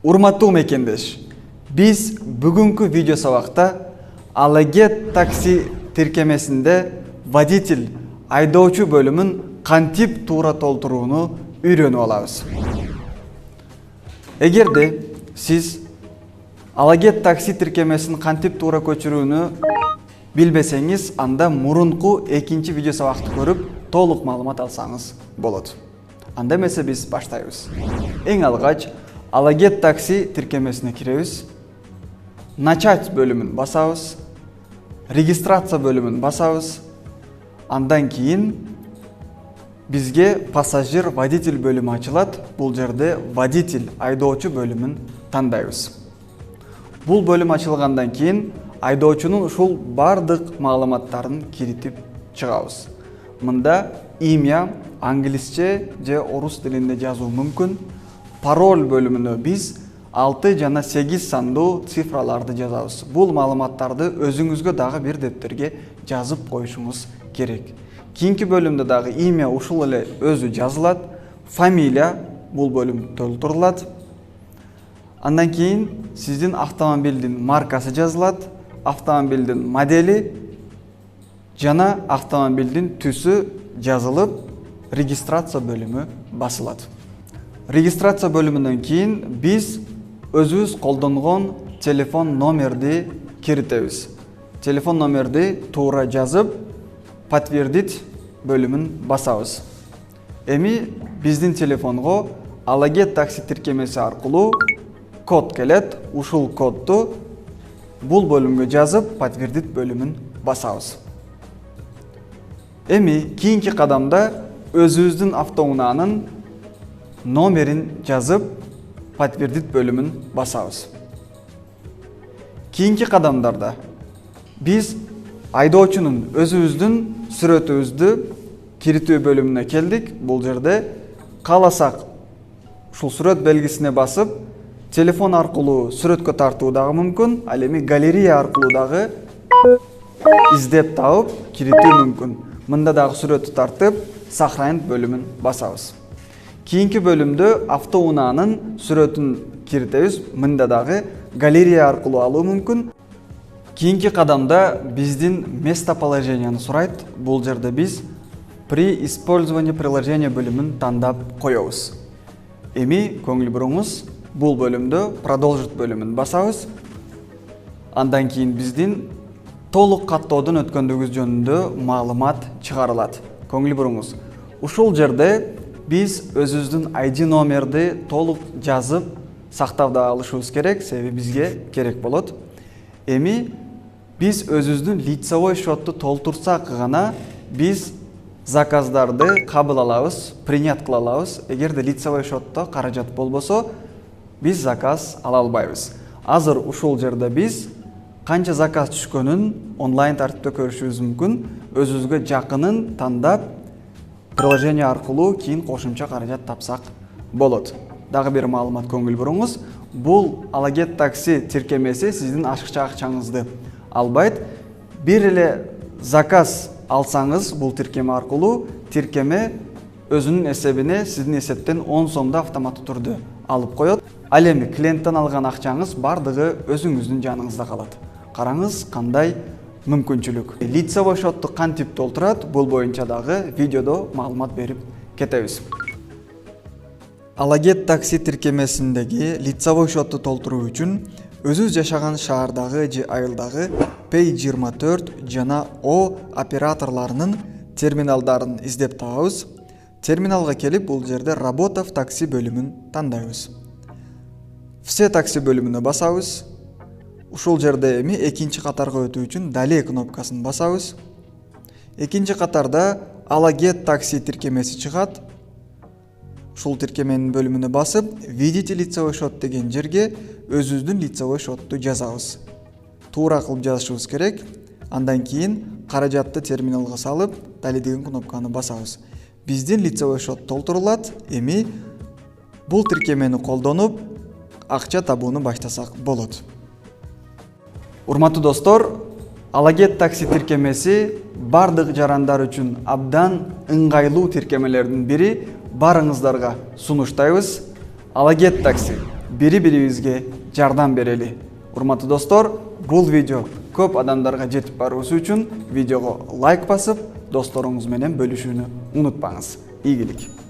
Урматтуу мекендеш, biz бүгүнкү видео сабакта Alaget такси тиркемесинде водитель айдоочу бөлүмүн кантип туура толтурууну үйрөнүп алабыз. Эгерде сиз Alaget такси тиркемесин кантип туура көчүрүүнү билбесеңиз, анда мурунку экинчи видео сабакты көрүп толук маалымат алсаңыз болот. Анда эмесе биз баштайбыз. Эң алгач Alaget такси тиркемесине киребиз. Начать бөлүмүн басабыз. Регистрация бөлүмүн басабыз. Андан кийин бизге пассажир водитель бөлүмү ачылат. Бул жерде водитель айдоочу бөлүмүн тандайбыз. Бул бөлүм ачылгандан кийин айдоочунун ушул бардык маалыматтарын киритип чыгабыз. Мында имя англисче же орус тилинде жазуу мүмкүн. Пароль бөлүмүнө биз 6 жана 8 сандуу цифраларды жазабыз. Бул маалыматтарды өзүңүзгө дагы бир дептерге жазып коюшуңуз керек. Кийинки бөлүмдө дагы имя ушул эле өзү жазылат. Фамилия бул бөлүм толтурулат. Андан кийин сиздин автомобилдин маркасы жазылат, автомобилдин модели жана автомобилдин түсү жазылып, регистрация бөлүмү басылат. Регистрация бөлүмүнөн кийин биз өзүбүз колдонгон телефон номерди киритебиз. Телефон номерди туура жазып, подтвердить бөлүмүн басабыз. Эми биздин телефонго Alaget такси тиркемеси аркылуу код келет. Ушул кодду бул бөлүмгө жазып, подтвердить бөлүмүн басабыз. Эми кийинки кадамда өзүбүздүн автоунаанын номерин жазып, подтвердить бөлүмүн басабыз. Кийинки кадамдарда биз айдоочунун өзүбүздүн сүрөтүбүздү киритүү бөлүмүнө келдик. Бул жерде кааласак ушул сүрөт белгисине басып, телефон аркылуу сүрөткө тартуу дагы мүмкүн. Ал эми галерея аркылуу дагы издеп табып киритүү мүмкүн. Мында дагы сүрөттү тартып, сохранить бөлүмүн басабыз. Кийинки бөлүмдө автоунаанын сүрөтүн киритебиз. Мында дагы галерея аркылуу алуу мүмкүн. Кийинки кадамда биздин местоположенияны сурайт. Бул жерде биз при использовании приложения бөлүмүн тандап коебуз. Эми көңүл буруңуз, бул бөлүмдө продолжить бөлүмүн басабыз. Андан кийин биздин толук каттоодон өткөндүгүбүз жөнүндө маалымат чыгарылат. Көңүл буруңуз, ушул жерде биз өзүбүздүн ID номерди толук жазып сактап алышыбыз керек, себеби бизге керек болот. Эми биз өзүбүздүн лицевой счетту толтурсак гана биз заказдарды кабыл алабыз, принят кыла алабыз. Эгерде лицевой счетто каражат болбосо, биз заказ ала албайбыз. Азыр ушул жерде биз канча заказ түшкөнүн онлайн тартипте көрүшүбүз мүмкүн. Өзүбүзгө жакынын тандап, приложение аркылуу кийин кошумча каражат тапсак болот. Дагы бир маалымат көңүл буруңуз. Бул Alaget такси тиркемеси сиздин ашыкча акчаңызды албайт. Бир эле заказ алсаңыз бул тиркеме аркылуу, тиркеме өзүнүн эсебине сиздин эсептен 10 сомду автоматтуу түрдө алып коет. Ал эми клиенттен алган акчаңыз бардыгы өзүңүздүн жаныңызда калат. Караңыз кандай мүмкүнчүлүк. Лицевой счетту кантип толтурат, бул боюнча дагы видеодо маалымат берип кетебиз. Alaget такси тиркемесиндеги лицевой счетту толтуруу үчүн өзүбүз жашаган шаардагы же айылдагы Pay24 жана O операторлорунун терминалдарын издеп табабыз. Терминалга келип, бул жерде работа в такси бөлүмүн тандайбыз. Все такси бөлүмүнө басабыз. Ушул жерде эми экинчи катарга өтүү үчүн далее кнопкасын басабыз. Экинчи катарда Alaget такси тиркемеси чыгат. Ушул тиркеменин бөлүмүнө басып, видите лицевой счет деген жерге өзүбүздүн лицевой счетту жазабыз. Туура кылып жазышыбыз керек. Андан кийин каражатты терминалга салып, далее деген кнопканы басабыз. Биздин лицевой счет толтурулат. Эми бул тиркемени колдонуп акча табууну баштасак болот. Урматтуу достор, Alaget такси тиркемеси бардык жарандар үчүн абдан ыңгайлуу тиркемелердин бири. Барыңыздарга сунуштайбыз. Alaget такси. бири-бирибизге жардам берели. Урматтуу достор, бул видео көп адамдарга жетип баруусу үчүн видеого лайк басып, досторуңуз менен бөлүшүүнү унутпаңыз. Ийгилик.